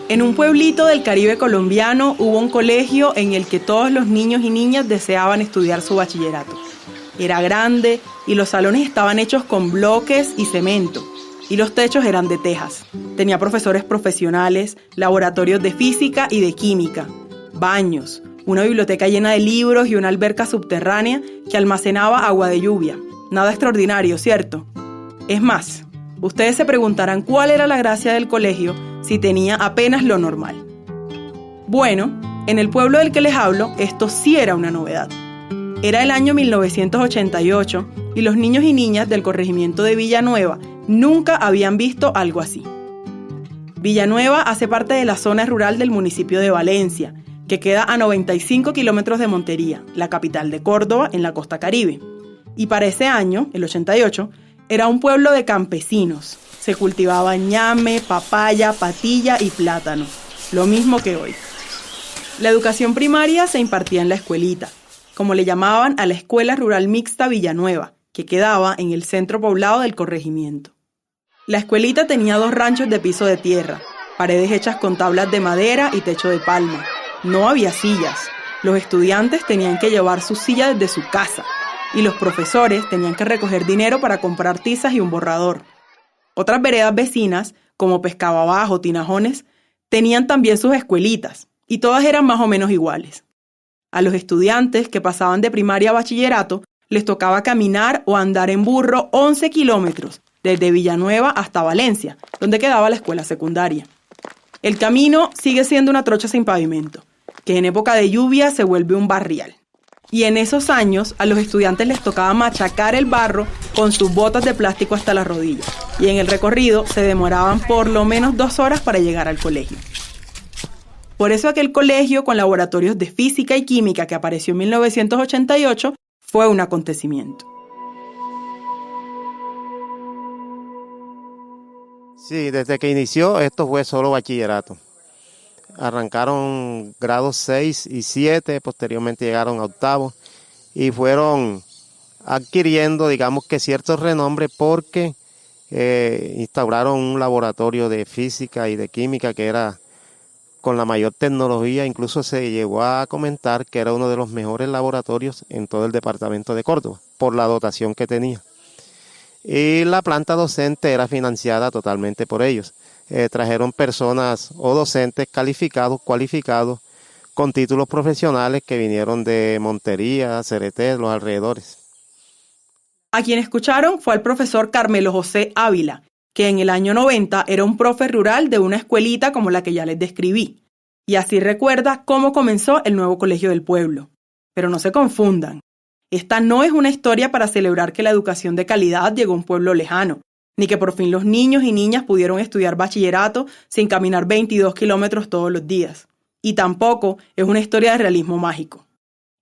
En un pueblito del Caribe colombiano hubo un colegio en el que todos los niños y niñas deseaban estudiar su bachillerato. Era grande y los salones estaban hechos con bloques y cemento, y los techos eran de tejas. Tenía profesores profesionales, laboratorios de física y de química, baños, una biblioteca llena de libros y una alberca subterránea que almacenaba agua de lluvia. Nada extraordinario, ¿cierto? Es más, ustedes se preguntarán cuál era la gracia del colegio si tenía apenas lo normal. Bueno, en el pueblo del que les hablo, esto sí era una novedad. Era el año 1988 y los niños y niñas del corregimiento de Villanueva nunca habían visto algo así. Villanueva hace parte de la zona rural del municipio de Valencia, que queda a 95 kilómetros de Montería, la capital de Córdoba, en la costa Caribe. Y para ese año, el 88, era un pueblo de campesinos. Se cultivaba ñame, papaya, patilla y plátano, lo mismo que hoy. La educación primaria se impartía en la escuelita, como le llamaban a la Escuela Rural Mixta Villanueva, que quedaba en el centro poblado del corregimiento. La escuelita tenía 2 ranchos de piso de tierra, paredes hechas con tablas de madera y techo de palma. No había sillas. Los estudiantes tenían que llevar sus sillas desde su casa y los profesores tenían que recoger dinero para comprar tizas y un borrador. Otras veredas vecinas, como Pescado Abajo, Tinajones, tenían también sus escuelitas y todas eran más o menos iguales. A los estudiantes que pasaban de primaria a bachillerato les tocaba caminar o andar en burro 11 kilómetros desde Villanueva hasta Valencia, donde quedaba la escuela secundaria. El camino sigue siendo una trocha sin pavimento, que en época de lluvia se vuelve un barrial. Y en esos años a los estudiantes les tocaba machacar el barro con sus botas de plástico hasta las rodillas, y en el recorrido se demoraban por lo menos 2 horas para llegar al colegio. Por eso aquel colegio con laboratorios de física y química que apareció en 1988 fue un acontecimiento. Sí, desde que inició esto fue solo bachillerato. Arrancaron grados 6 y 7, posteriormente llegaron a octavo y fueron adquiriendo, digamos que cierto renombre porque instauraron un laboratorio de física y de química que era con la mayor tecnología. Incluso se llegó a comentar que era uno de los mejores laboratorios en todo el departamento de Córdoba por la dotación que tenía. Y la planta docente era financiada totalmente por ellos. Trajeron personas o docentes cualificados, con títulos profesionales que vinieron de Montería, Cereté, los alrededores. A quien escucharon fue al profesor Carmelo José Ávila, que en el año 90 era un profe rural de una escuelita como la que ya les describí. Y así recuerda cómo comenzó el nuevo colegio del pueblo. Pero no se confundan. Esta no es una historia para celebrar que la educación de calidad llegó a un pueblo lejano, ni que por fin los niños y niñas pudieron estudiar bachillerato sin caminar 22 kilómetros todos los días. Y tampoco es una historia de realismo mágico.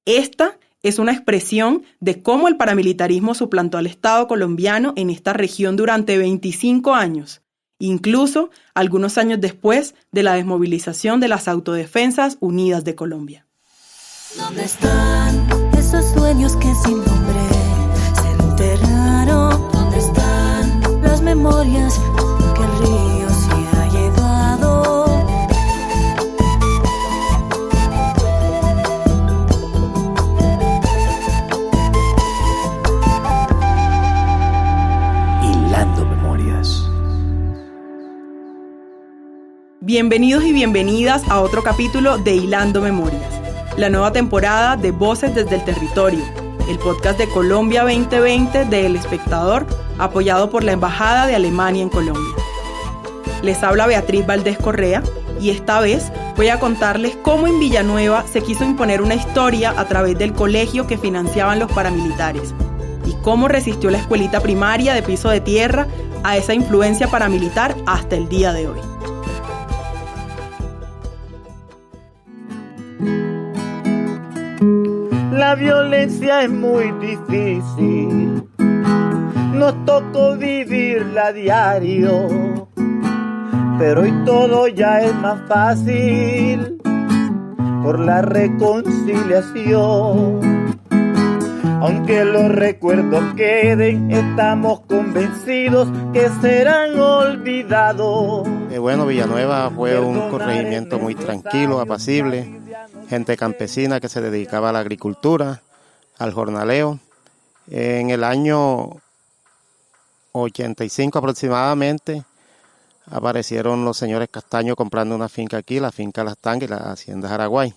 Esta es una expresión de cómo el paramilitarismo suplantó al Estado colombiano en esta región durante 25 años, incluso algunos años después de la desmovilización de las Autodefensas Unidas de Colombia. ¿Dónde están esos sueños que sin nombre se enterraron? ¿Dónde están las memorias que el río se ha llevado? Hilando Memorias. Bienvenidos y bienvenidas a otro capítulo de Hilando Memorias, la nueva temporada de Voces desde el Territorio, el podcast de Colombia 2020 de El Espectador, apoyado por la Embajada de Alemania en Colombia. Les habla Beatriz Valdés Correa y esta vez voy a contarles cómo en Villanueva se quiso imponer una historia a través del colegio que financiaban los paramilitares y cómo resistió la escuelita primaria de piso de tierra a esa influencia paramilitar hasta el día de hoy. La violencia es muy difícil, nos tocó vivirla a diario, pero hoy todo ya es más fácil por la reconciliación. Aunque los recuerdos queden, estamos convencidos que serán olvidados. Bueno, Villanueva fue un corregimiento muy tranquilo, apacible, gente campesina que se dedicaba a la agricultura, al jornaleo. En el año 85 aproximadamente aparecieron los señores Castaño comprando una finca aquí, la finca Las Tangas y la hacienda Jaraguay.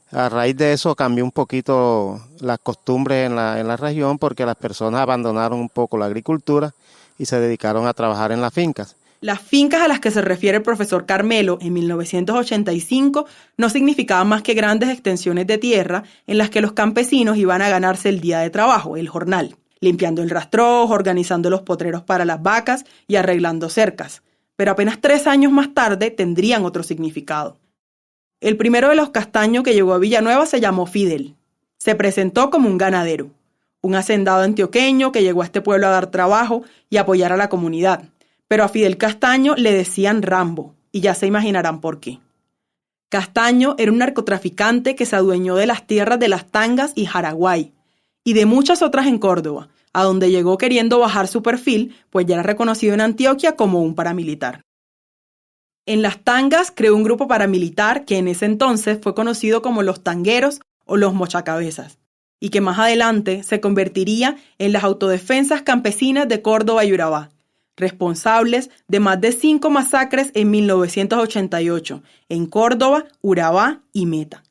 A raíz de eso cambió un poquito las costumbres en la región porque las personas abandonaron un poco la agricultura y se dedicaron a trabajar en las fincas. Las fincas a las que se refiere el profesor Carmelo en 1985 no significaban más que grandes extensiones de tierra en las que los campesinos iban a ganarse el día de trabajo, el jornal, limpiando el rastrojo, organizando los potreros para las vacas y arreglando cercas. Pero apenas 3 años más tarde tendrían otro significado. El primero de los Castaño que llegó a Villanueva se llamó Fidel. Se presentó como un ganadero, un hacendado antioqueño que llegó a este pueblo a dar trabajo y apoyar a la comunidad. Pero a Fidel Castaño le decían Rambo, y ya se imaginarán por qué. Castaño era un narcotraficante que se adueñó de las tierras de Las Tangas y Jaraguay, y de muchas otras en Córdoba, a donde llegó queriendo bajar su perfil, pues ya era reconocido en Antioquia como un paramilitar. En Las Tangas creó un grupo paramilitar que en ese entonces fue conocido como los tangueros o los mochacabezas, y que más adelante se convertiría en las autodefensas campesinas de Córdoba y Urabá, responsables de más de 5 masacres en 1988 en Córdoba, Urabá y Meta.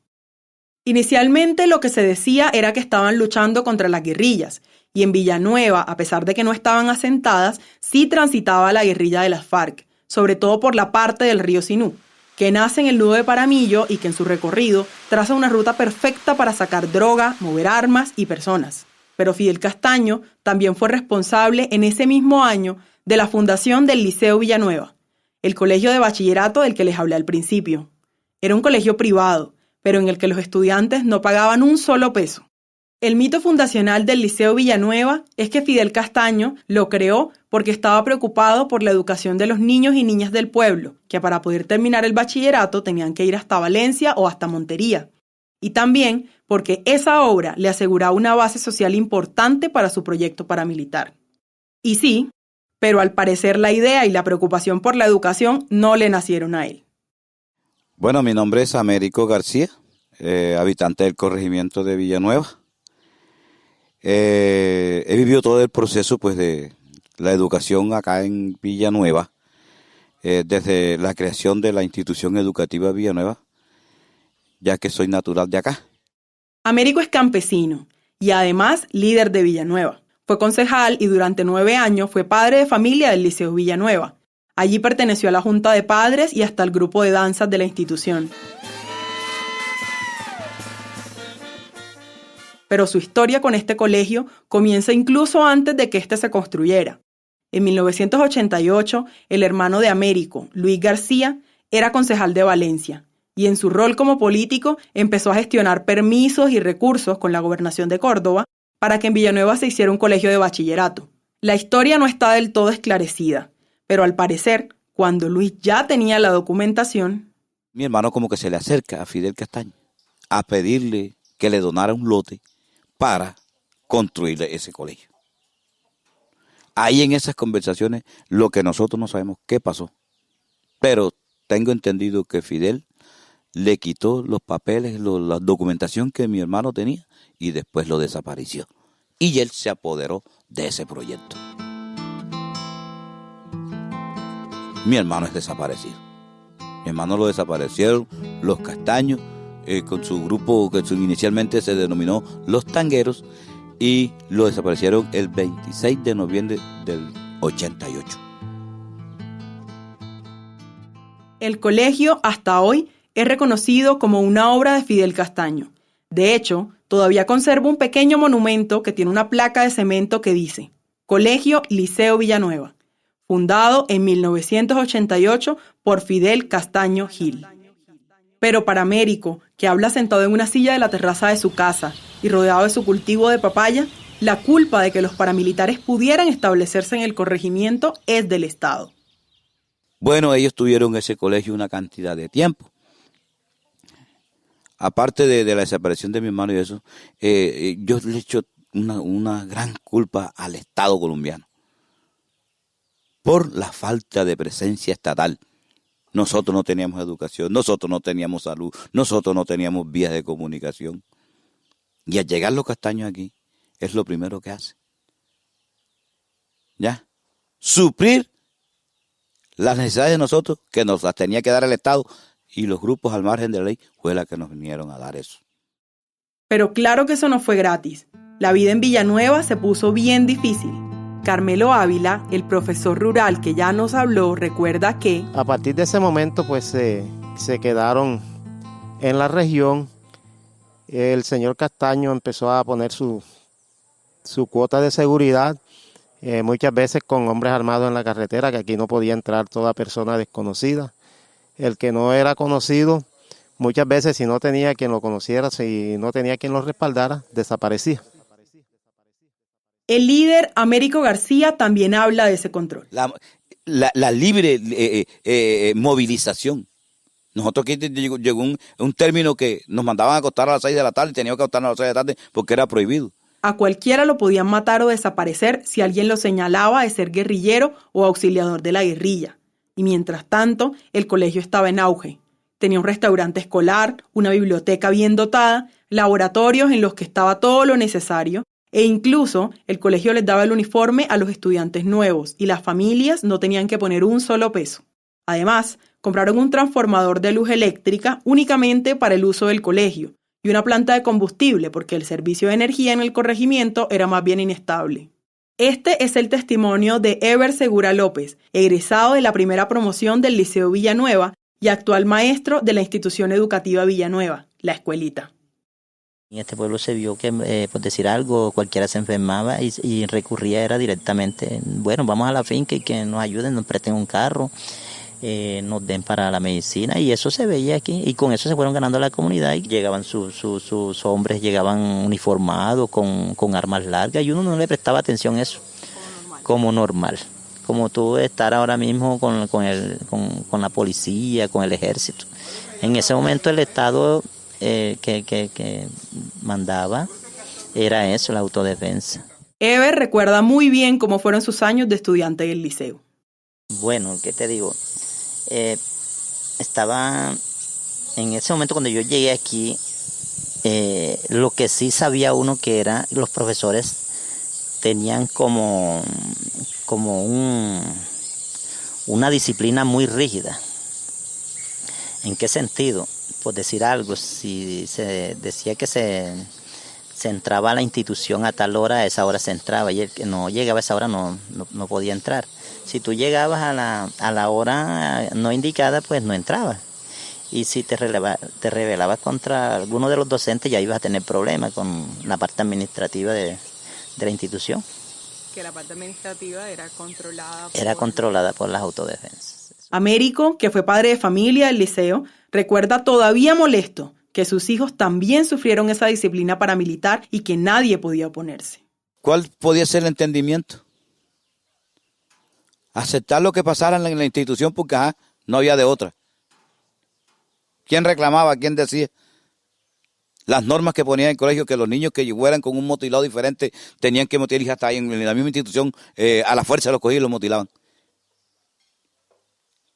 Inicialmente lo que se decía era que estaban luchando contra las guerrillas, y en Villanueva, a pesar de que no estaban asentadas, sí transitaba la guerrilla de las FARC, sobre todo por la parte del río Sinú, que nace en el nudo de Paramillo y que en su recorrido traza una ruta perfecta para sacar droga, mover armas y personas. Pero Fidel Castaño también fue responsable en ese mismo año de la fundación del Liceo Villanueva, el colegio de bachillerato del que les hablé al principio. Era un colegio privado, pero en el que los estudiantes no pagaban un solo peso. El mito fundacional del Liceo Villanueva es que Fidel Castaño lo creó porque estaba preocupado por la educación de los niños y niñas del pueblo, que para poder terminar el bachillerato tenían que ir hasta Valencia o hasta Montería. Y también porque esa obra le aseguraba una base social importante para su proyecto paramilitar. Y sí, pero al parecer la idea y la preocupación por la educación no le nacieron a él. Bueno, mi nombre es Américo García, habitante del corregimiento de Villanueva. He vivido todo el proceso pues de la educación acá en Villanueva, desde la creación de la institución educativa Villanueva, ya que soy natural de acá. Américo es campesino y además líder de Villanueva. Fue concejal y durante 9 años fue padre de familia del Liceo Villanueva. Allí perteneció a la Junta de Padres y hasta el grupo de danzas de la institución. Pero su historia con este colegio comienza incluso antes de que éste se construyera. En 1988, el hermano de Américo, Luis García, era concejal de Valencia y en su rol como político empezó a gestionar permisos y recursos con la gobernación de Córdoba para que en Villanueva se hiciera un colegio de bachillerato. La historia no está del todo esclarecida, pero al parecer, cuando Luis ya tenía la documentación... Mi hermano como que se le acerca a Fidel Castaño a pedirle que le donara un lote para construir ese colegio. Ahí en esas conversaciones, lo que nosotros no sabemos qué pasó, pero tengo entendido que Fidel le quitó los papeles, la documentación que mi hermano tenía y después lo desapareció. Y él se apoderó de ese proyecto. Mi hermano es desaparecido. Mi hermano lo desaparecieron los Castaños, con su grupo que inicialmente se denominó Los Tangueros, y lo desaparecieron el 26 de noviembre del 88. El colegio, hasta hoy, es reconocido como una obra de Fidel Castaño. De hecho, todavía conserva un pequeño monumento que tiene una placa de cemento que dice Colegio Liceo Villanueva, fundado en 1988 por Fidel Castaño Gil. Pero para Américo, que habla sentado en una silla de la terraza de su casa y rodeado de su cultivo de papaya, la culpa de que los paramilitares pudieran establecerse en el corregimiento es del Estado. Bueno, ellos tuvieron ese colegio una cantidad de tiempo. Aparte de la desaparición de mi hermano y eso, yo le he hecho una gran culpa al Estado colombiano por la falta de presencia estatal. Nosotros no teníamos educación, nosotros no teníamos salud, nosotros no teníamos vías de comunicación. Y al llegar los Castaños aquí, es lo primero que hace. ¿Ya? Suplir las necesidades de nosotros, que nos las tenía que dar el Estado, y los grupos al margen de la ley fue la que nos vinieron a dar eso. Pero claro que eso no fue gratis. La vida en Villanueva se puso bien difícil. Carmelo Ávila, el profesor rural que ya nos habló, recuerda que a partir de ese momento pues se quedaron en la región. El señor Castaño empezó a poner su cuota de seguridad, muchas veces con hombres armados en la carretera, que aquí no podía entrar toda persona desconocida. El que no era conocido, muchas veces si no tenía quien lo conociera, si no tenía quien lo respaldara, desaparecía. el líder Américo García también habla de ese control. La libre movilización. Nosotros aquí llegó un término que nos mandaban a acostar a las 6 de la tarde y teníamos que acostarnos a las 6 de la tarde porque era prohibido. A cualquiera lo podían matar o desaparecer si alguien lo señalaba de ser guerrillero o auxiliador de la guerrilla. Y mientras tanto, el colegio estaba en auge. Tenía un restaurante escolar, una biblioteca bien dotada, laboratorios en los que estaba todo lo necesario, e incluso el colegio les daba el uniforme a los estudiantes nuevos y las familias no tenían que poner un solo peso. Además, compraron un transformador de luz eléctrica únicamente para el uso del colegio y una planta de combustible porque el servicio de energía en el corregimiento era más bien inestable. Este es el testimonio de Eber Segura López, egresado de la primera promoción del Liceo Villanueva y actual maestro de la institución educativa Villanueva, la escuelita. En este pueblo se vio que, por decir algo, cualquiera se enfermaba y recurría era directamente, bueno, vamos a la finca y que nos ayuden, nos presten un carro, nos den para la medicina, y eso se veía aquí, y con eso se fueron ganando la comunidad, y llegaban sus hombres, llegaban uniformados, con armas largas, y uno no le prestaba atención a eso, como normal, como tú estar ahora mismo con la policía, con el ejército. En ese momento el Estado que mandaba era eso, la autodefensa. Eber recuerda muy bien cómo fueron sus años de estudiante del liceo. Bueno, ¿qué te digo? Estaba en ese momento cuando yo llegué aquí, lo que sí sabía uno que era, los profesores tenían como una disciplina muy rígida. ¿En qué sentido? Por decir algo, si se decía que se entraba a la institución a tal hora, a esa hora se entraba, y el que no llegaba a esa hora no podía entrar. Si tú llegabas a la hora no indicada, pues no entrabas. Y si te rebelabas contra alguno de los docentes, ya ibas a tener problemas con la parte administrativa de la institución. Que la parte administrativa era controlada por las autodefensas. Américo, que fue padre de familia del liceo, recuerda todavía molesto que sus hijos también sufrieron esa disciplina paramilitar y que nadie podía oponerse. ¿Cuál podía ser el entendimiento? Aceptar lo que pasara en la institución porque no había de otra. ¿Quién reclamaba? ¿Quién decía? Las normas que ponía en el colegio, que los niños que fueran con un motilado diferente tenían que motilar, y hasta ahí en la misma institución a la fuerza los cogían y los motilaban.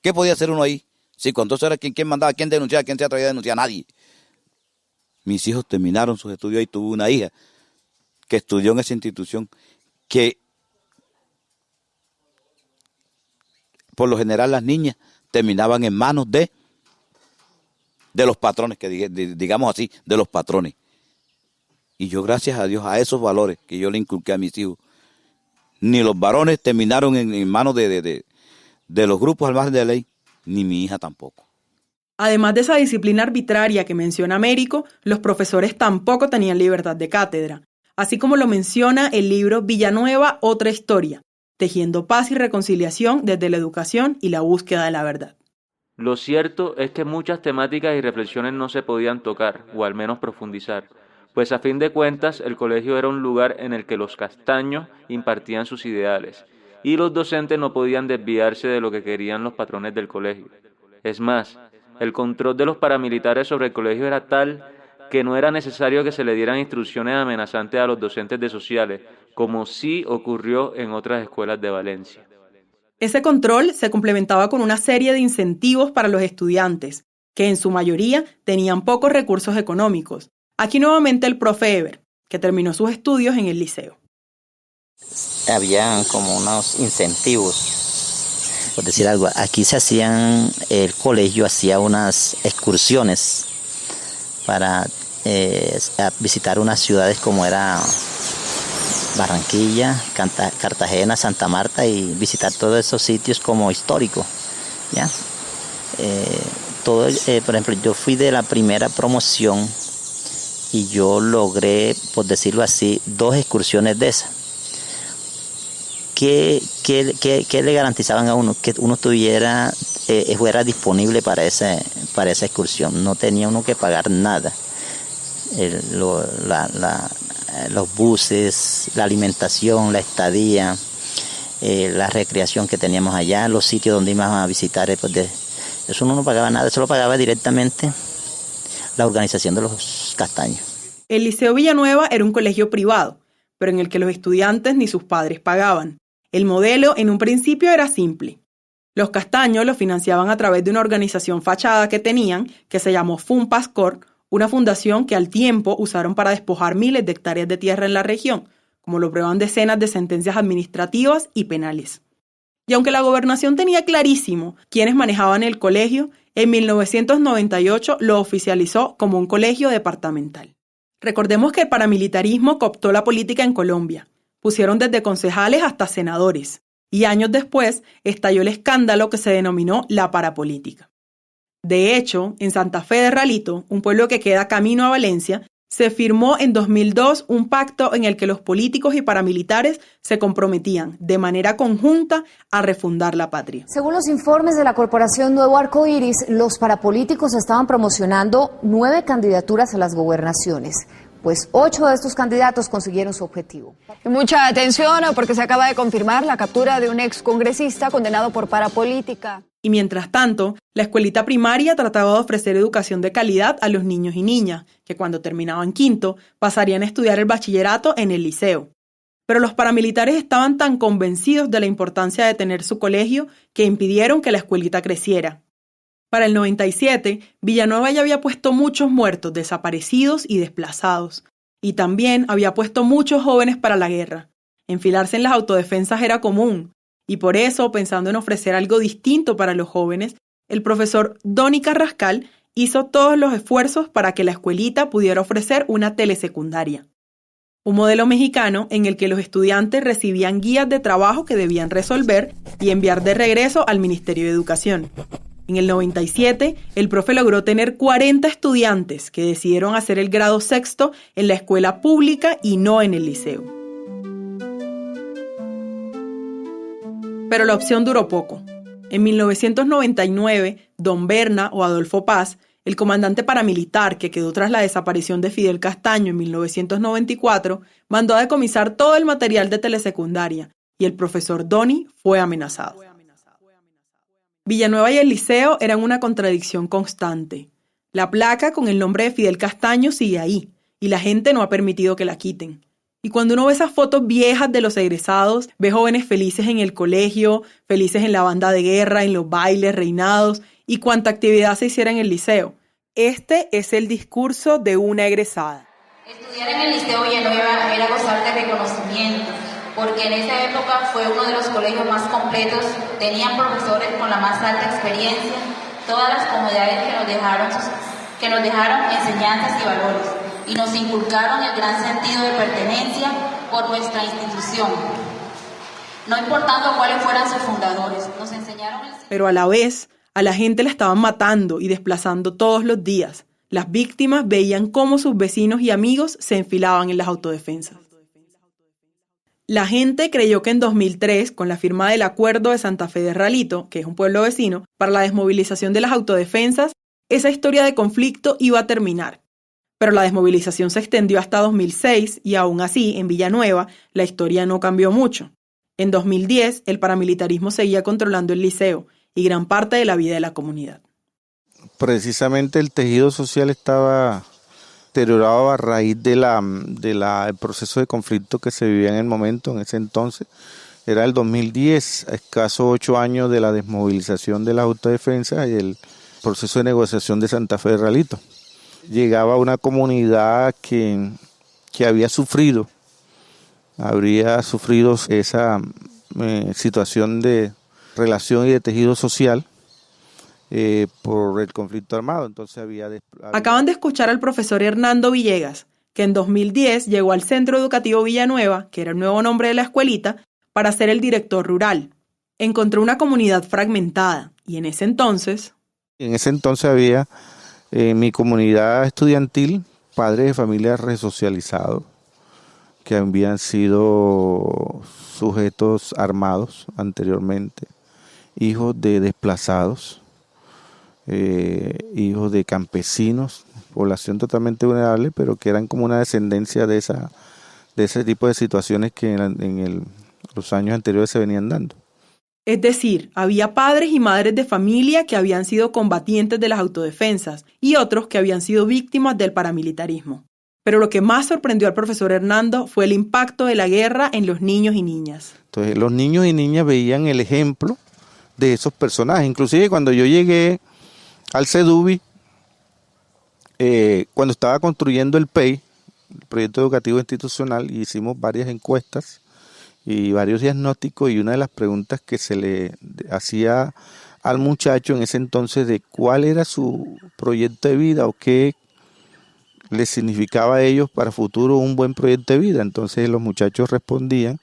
¿Qué podía hacer uno ahí? Sí, cuando eso era quién mandaba, quién denunciaba, quién se atrevía a denunciar, nadie. Mis hijos terminaron sus estudios y tuve una hija que estudió en esa institución, que por lo general las niñas terminaban en manos de los patrones, que digamos así, de los patrones. Y yo, gracias a Dios, a esos valores que yo le inculqué a mis hijos, ni los varones terminaron en manos de los grupos al margen de la ley, ni mi hija tampoco. Además de esa disciplina arbitraria que menciona Américo, los profesores tampoco tenían libertad de cátedra, así como lo menciona el libro Villanueva, otra historia, tejiendo paz y reconciliación desde la educación y la búsqueda de la verdad. Lo cierto es que muchas temáticas y reflexiones no se podían tocar, o al menos profundizar, pues a fin de cuentas el colegio era un lugar en el que los Castaños impartían sus ideales, y los docentes no podían desviarse de lo que querían los patrones del colegio. Es más, el control de los paramilitares sobre el colegio era tal que no era necesario que se le dieran instrucciones amenazantes a los docentes de sociales, como sí ocurrió en otras escuelas de Valencia. Ese control se complementaba con una serie de incentivos para los estudiantes, que en su mayoría tenían pocos recursos económicos. Aquí nuevamente el profe Eber, que terminó sus estudios en el liceo. Había como unos incentivos, por decir algo. Aquí el colegio hacía unas excursiones para visitar unas ciudades como era Barranquilla, Cartagena, Santa Marta, y visitar todos esos sitios como históricos, ¿ya? Por ejemplo, yo fui de la primera promoción y yo logré, por decirlo así, 2 excursiones de esas. ¿Qué le garantizaban a uno? Que uno fuera disponible para esa excursión. No tenía uno que pagar nada. Los buses, la alimentación, la estadía, la recreación que teníamos allá, los sitios donde íbamos a visitar, eso uno no pagaba nada, eso lo pagaba directamente la organización de los castaños. El Liceo Villanueva era un colegio privado, pero en el que los estudiantes ni sus padres pagaban. El modelo en un principio era simple. Los castaños lo financiaban a través de una organización fachada que tenían, que se llamó Funpascor, una fundación que al tiempo usaron para despojar miles de hectáreas de tierra en la región, como lo prueban decenas de sentencias administrativas y penales. Y aunque la gobernación tenía clarísimo quiénes manejaban el colegio, en 1998 lo oficializó como un colegio departamental. Recordemos que el paramilitarismo cooptó la política en Colombia. Pusieron desde concejales hasta senadores. Y años después estalló el escándalo que se denominó la parapolítica. De hecho, en Santa Fe de Ralito, un pueblo que queda camino a Valencia, se firmó en 2002 un pacto en el que los políticos y paramilitares se comprometían de manera conjunta a refundar la patria. Según los informes de la Corporación Nuevo Arcoíris, los parapolíticos estaban promocionando 9 candidaturas a las gobernaciones. Pues 8 de estos candidatos consiguieron su objetivo. Y mucha atención porque se acaba de confirmar la captura de un excongresista condenado por parapolítica. Y mientras tanto, la escuelita primaria trataba de ofrecer educación de calidad a los niños y niñas, que cuando terminaban quinto pasarían a estudiar el bachillerato en el liceo. Pero los paramilitares estaban tan convencidos de la importancia de tener su colegio que impidieron que la escuelita creciera. Para el 97, Villanueva ya había puesto muchos muertos, desaparecidos y desplazados. Y también había puesto muchos jóvenes para la guerra. Enfilarse en las autodefensas era común. Y por eso, pensando en ofrecer algo distinto para los jóvenes, el profesor Doni Carrascal hizo todos los esfuerzos para que la escuelita pudiera ofrecer una telesecundaria. Un modelo mexicano en el que los estudiantes recibían guías de trabajo que debían resolver y enviar de regreso al Ministerio de Educación. En el 97, el profe logró tener 40 estudiantes que decidieron hacer el grado sexto en la escuela pública y no en el liceo. Pero la opción duró poco. En 1999, Don Berna o Adolfo Paz, el comandante paramilitar que quedó tras la desaparición de Fidel Castaño en 1994, mandó a decomisar todo el material de telesecundaria y el profesor Doni fue amenazado. Villanueva y el liceo eran una contradicción constante. La placa con el nombre de Fidel Castaño sigue ahí, y la gente no ha permitido que la quiten. Y cuando uno ve esas fotos viejas de los egresados, ve jóvenes felices en el colegio, felices en la banda de guerra, en los bailes, reinados, y cuánta actividad se hiciera en el liceo. Este es el discurso de una egresada. Estudiar en el Liceo Villanueva era gozar de reconocimiento, porque en esa época fue uno de los colegios más completos, tenían profesores con la más alta experiencia, todas las comodidades que nos dejaron enseñanzas y valores, y nos inculcaron el gran sentido de pertenencia por nuestra institución. No importando cuáles fueran sus fundadores, nos enseñaron el... Pero a la vez, a la gente la estaban matando y desplazando todos los días. Las víctimas veían cómo sus vecinos y amigos se enfilaban en las autodefensas. La gente creyó que en 2003, con la firma del Acuerdo de Santa Fe de Ralito, que es un pueblo vecino, para la desmovilización de las autodefensas, esa historia de conflicto iba a terminar. Pero la desmovilización se extendió hasta 2006 y aún así, en Villanueva, la historia no cambió mucho. En 2010, el paramilitarismo seguía controlando el liceo y gran parte de la vida de la comunidad. Precisamente el tejido social estaba deteriorado a raíz del proceso de conflicto que se vivía en el momento, en ese entonces. Era el 2010, a escasos 8 años de la desmovilización de la autodefensa y el proceso de negociación de Santa Fe de Realito. Llegaba una comunidad que había sufrido esa situación de relación y de tejido social por el conflicto armado. Entonces Acaban de escuchar al profesor Hernando Villegas, que en 2010 llegó al Centro Educativo Villanueva, que era el nuevo nombre de la escuelita, para ser el director rural. Encontró una comunidad fragmentada y en ese entonces había en mi comunidad estudiantil padres de familias resocializados que habían sido sujetos armados anteriormente, hijos de desplazados, hijos de campesinos, población totalmente vulnerable, pero que eran como una descendencia de ese tipo de situaciones que los años anteriores se venían dando. Es decir, había padres y madres de familia que habían sido combatientes de las autodefensas y otros que habían sido víctimas del paramilitarismo. Pero lo que más sorprendió al profesor Hernando fue el impacto de la guerra en los niños y niñas. Entonces los niños y niñas veían el ejemplo de esos personajes. Inclusive cuando yo llegué al CEDUBI, cuando estaba construyendo el PEI, el Proyecto Educativo Institucional, hicimos varias encuestas y varios diagnósticos, y una de las preguntas que se le hacía al muchacho en ese entonces de cuál era su proyecto de vida o qué les significaba a ellos para futuro un buen proyecto de vida. Entonces los muchachos respondían,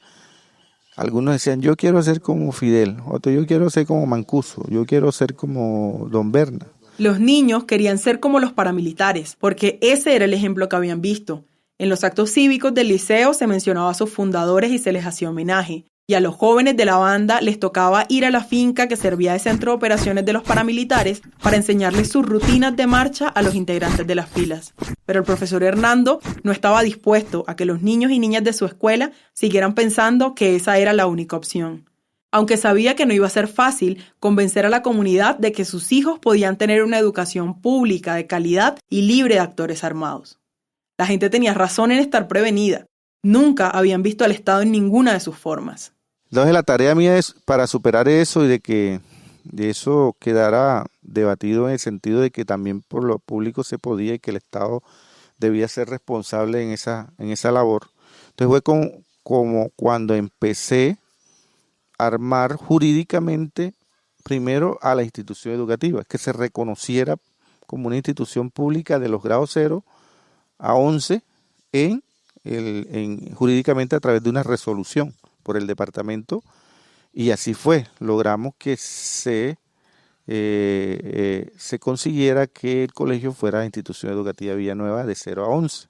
algunos decían yo quiero ser como Fidel, otros yo quiero ser como Mancuso, yo quiero ser como Don Berna. Los niños querían ser como los paramilitares, porque ese era el ejemplo que habían visto. En los actos cívicos del liceo se mencionaba a sus fundadores y se les hacía homenaje. Y a los jóvenes de la banda les tocaba ir a la finca que servía de centro de operaciones de los paramilitares para enseñarles sus rutinas de marcha a los integrantes de las filas. Pero el profesor Hernando no estaba dispuesto a que los niños y niñas de su escuela siguieran pensando que esa era la única opción. Aunque sabía que no iba a ser fácil convencer a la comunidad de que sus hijos podían tener una educación pública de calidad y libre de actores armados. La gente tenía razón en estar prevenida. Nunca habían visto al Estado en ninguna de sus formas. Entonces la tarea mía es para superar eso y de que de eso quedara debatido en el sentido de que también por lo público se podía y que el Estado debía ser responsable en esa labor. Entonces fue como cuando empecé a armar jurídicamente primero a la institución educativa, que se reconociera como una institución pública de los grados 0 a 11 jurídicamente a través de una resolución por el departamento, y así fue. Logramos que se consiguiera que el colegio fuera institución educativa Villanueva de 0 a 11.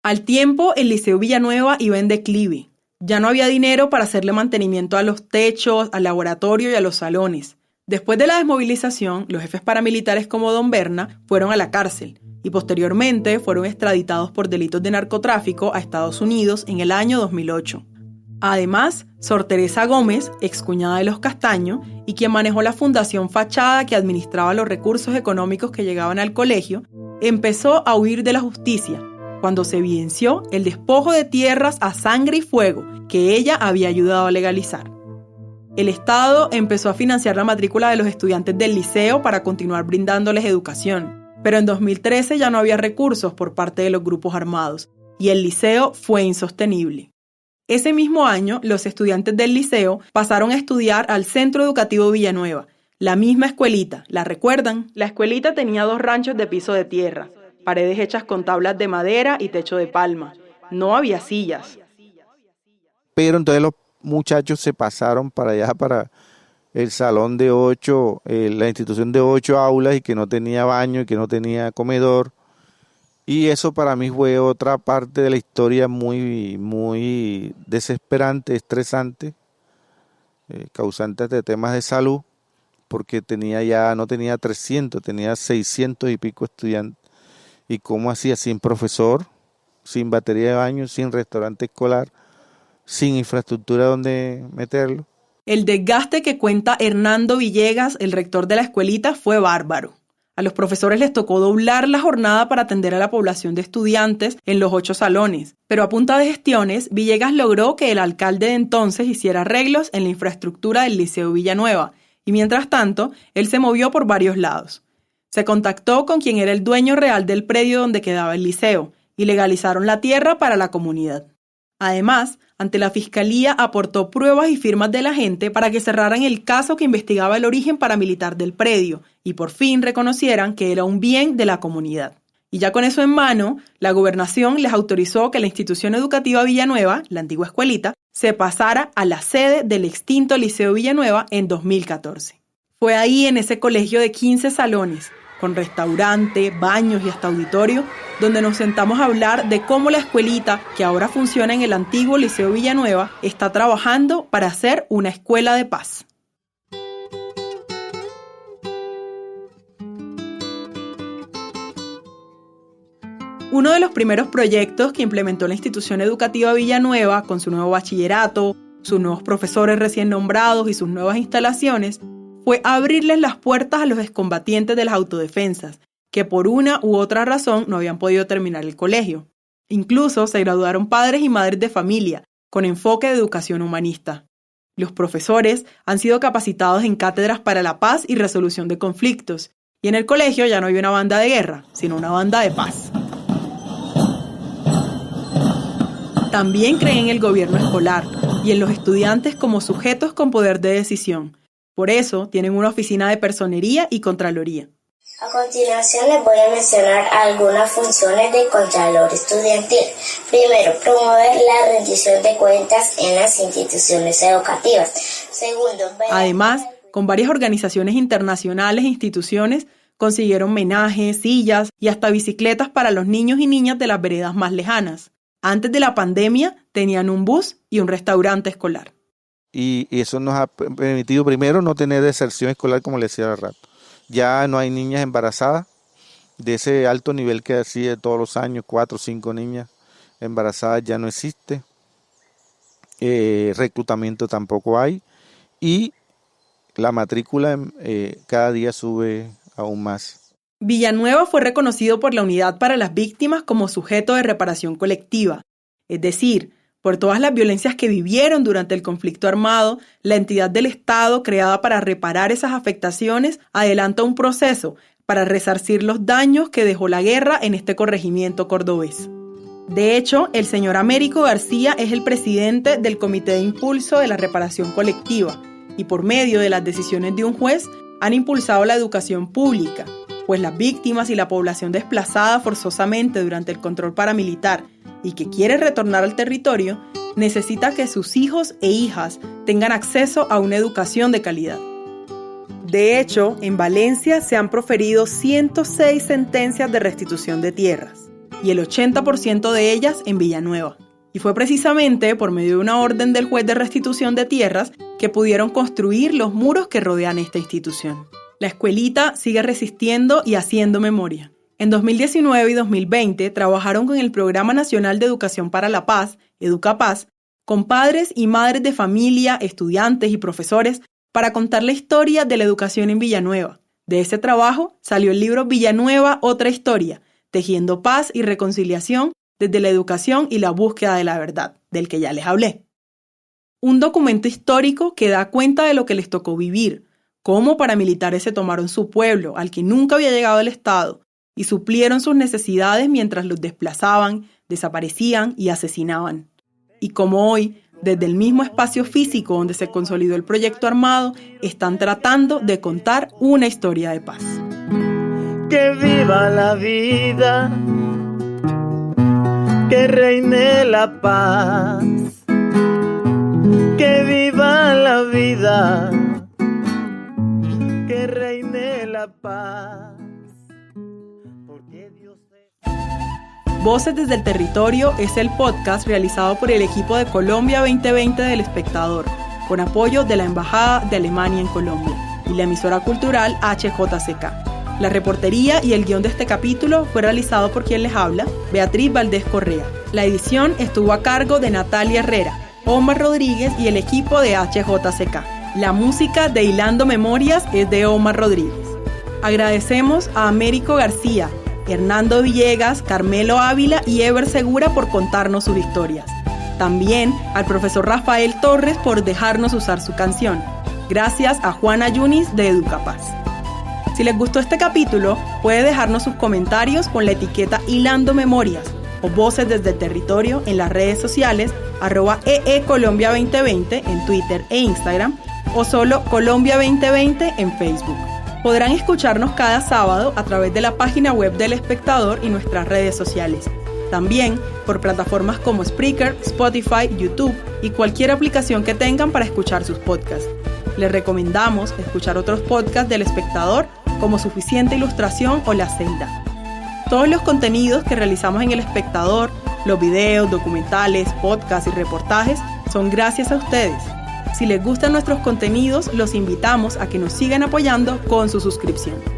Al tiempo, el Liceo Villanueva iba en declive. Ya no había dinero para hacerle mantenimiento a los techos, al laboratorio y a los salones. Después de la desmovilización, los jefes paramilitares como Don Berna fueron a la cárcel y posteriormente fueron extraditados por delitos de narcotráfico a Estados Unidos en el año 2008. Además, Sor Teresa Gómez, excuñada de los Castaño y quien manejó la Fundación Fachada que administraba los recursos económicos que llegaban al colegio, empezó a huir de la justicia cuando se evidenció el despojo de tierras a sangre y fuego que ella había ayudado a legalizar. El Estado empezó a financiar la matrícula de los estudiantes del liceo para continuar brindándoles educación, pero en 2013 ya no había recursos por parte de los grupos armados y el liceo fue insostenible. Ese mismo año, los estudiantes del liceo pasaron a estudiar al Centro Educativo Villanueva, la misma escuelita, ¿la recuerdan? La escuelita tenía 2 ranchos de piso de tierra, paredes hechas con tablas de madera y techo de palma. No había sillas. Pero entonces los muchachos se pasaron para allá, para el salón de 8, la institución de 8 aulas y que no tenía baño y que no tenía comedor. Y eso para mí fue otra parte de la historia muy, muy desesperante, estresante, causante de temas de salud, porque no tenía 300, tenía 600 y pico estudiantes. ¿Y cómo hacía? Sin profesor, sin batería de baño, sin restaurante escolar, sin infraestructura donde meterlo. El desgaste que cuenta Hernando Villegas, el rector de la escuelita, fue bárbaro. A los profesores les tocó doblar la jornada para atender a la población de estudiantes en los 8 salones, pero a punta de gestiones, Villegas logró que el alcalde de entonces hiciera arreglos en la infraestructura del Liceo Villanueva, y mientras tanto, él se movió por varios lados. Se contactó con quien era el dueño real del predio donde quedaba el liceo, y legalizaron la tierra para la comunidad. Además, ante la Fiscalía aportó pruebas y firmas de la gente para que cerraran el caso que investigaba el origen paramilitar del predio y por fin reconocieran que era un bien de la comunidad. Y ya con eso en mano, la gobernación les autorizó que la institución educativa Villanueva, la antigua escuelita, se pasara a la sede del extinto Liceo Villanueva en 2014. Fue ahí, en ese colegio de 15 salones, con restaurante, baños y hasta auditorio, donde nos sentamos a hablar de cómo la escuelita, que ahora funciona en el antiguo Liceo Villanueva, está trabajando para hacer una escuela de paz. Uno de los primeros proyectos que implementó la institución educativa Villanueva, con su nuevo bachillerato, sus nuevos profesores recién nombrados y sus nuevas instalaciones, fue abrirles las puertas a los excombatientes de las autodefensas, que por una u otra razón no habían podido terminar el colegio. Incluso se graduaron padres y madres de familia, con enfoque de educación humanista. Los profesores han sido capacitados en cátedras para la paz y resolución de conflictos, y en el colegio ya no hay una banda de guerra, sino una banda de paz. También creen en el gobierno escolar y en los estudiantes como sujetos con poder de decisión. Por eso tienen una oficina de personería y contraloría. A continuación les voy a mencionar algunas funciones del Contralor Estudiantil. Primero, promover la rendición de cuentas en las instituciones educativas. Segundo, además, con varias organizaciones internacionales e instituciones, consiguieron menajes, sillas y hasta bicicletas para los niños y niñas de las veredas más lejanas. Antes de la pandemia, tenían un bus y un restaurante escolar. Y eso nos ha permitido, primero, no tener deserción escolar, como le decía al rato. Ya no hay niñas embarazadas de ese alto nivel que hacía todos los años, 4 o 5 niñas embarazadas ya no existe. Reclutamiento tampoco hay. Y la matrícula cada día sube aún más. Villanueva fue reconocido por la Unidad para las Víctimas como sujeto de reparación colectiva, es decir, por todas las violencias que vivieron durante el conflicto armado, la entidad del Estado creada para reparar esas afectaciones adelanta un proceso para resarcir los daños que dejó la guerra en este corregimiento cordobés. De hecho, el señor Américo García es el presidente del Comité de Impulso de la Reparación Colectiva y por medio de las decisiones de un juez han impulsado la educación pública, pues las víctimas y la población desplazada forzosamente durante el control paramilitar y que quiere retornar al territorio, necesita que sus hijos e hijas tengan acceso a una educación de calidad. De hecho, en Valencia se han proferido 106 sentencias de restitución de tierras, y el 80% de ellas en Villanueva. Y fue precisamente por medio de una orden del juez de restitución de tierras que pudieron construir los muros que rodean esta institución. La escuelita sigue resistiendo y haciendo memoria. En 2019 y 2020 trabajaron con el Programa Nacional de Educación para la Paz, EducaPaz, con padres y madres de familia, estudiantes y profesores para contar la historia de la educación en Villanueva. De ese trabajo salió el libro Villanueva, otra historia, tejiendo paz y reconciliación desde la educación y la búsqueda de la verdad, del que ya les hablé. Un documento histórico que da cuenta de lo que les tocó vivir, cómo paramilitares se tomaron su pueblo, al que nunca había llegado el Estado, y suplieron sus necesidades mientras los desplazaban, desaparecían y asesinaban. Y como hoy, desde el mismo espacio físico donde se consolidó el proyecto armado, están tratando de contar una historia de paz. Que viva la vida, que reine la paz, que viva la vida, que reine la paz. Voces desde el Territorio es el podcast realizado por el equipo de Colombia 2020 del Espectador, con apoyo de la Embajada de Alemania en Colombia y la emisora cultural HJCK. La reportería y el guión de este capítulo fue realizado por quien les habla, Beatriz Valdés Correa. La edición estuvo a cargo de Natalia Herrera, Omar Rodríguez y el equipo de HJCK. La música de Hilando Memorias es de Omar Rodríguez. Agradecemos a Américo García, Hernando Villegas, Carmelo Ávila y Ever Segura por contarnos sus historias. También al profesor Rafael Torres por dejarnos usar su canción. Gracias a Juana Yunis de Educapaz. Si les gustó este capítulo, puede dejarnos sus comentarios con la etiqueta Hilando Memorias o Voces desde el Territorio en las redes sociales @EEColombia2020 en Twitter e Instagram o solo Colombia 2020 en Facebook. Podrán escucharnos cada sábado a través de la página web del Espectador y nuestras redes sociales. También por plataformas como Spreaker, Spotify, YouTube y cualquier aplicación que tengan para escuchar sus podcasts. Les recomendamos escuchar otros podcasts del Espectador como Suficiente Ilustración o La Celda. Todos los contenidos que realizamos en El Espectador, los videos, documentales, podcasts y reportajes son gracias a ustedes. Si les gustan nuestros contenidos, los invitamos a que nos sigan apoyando con su suscripción.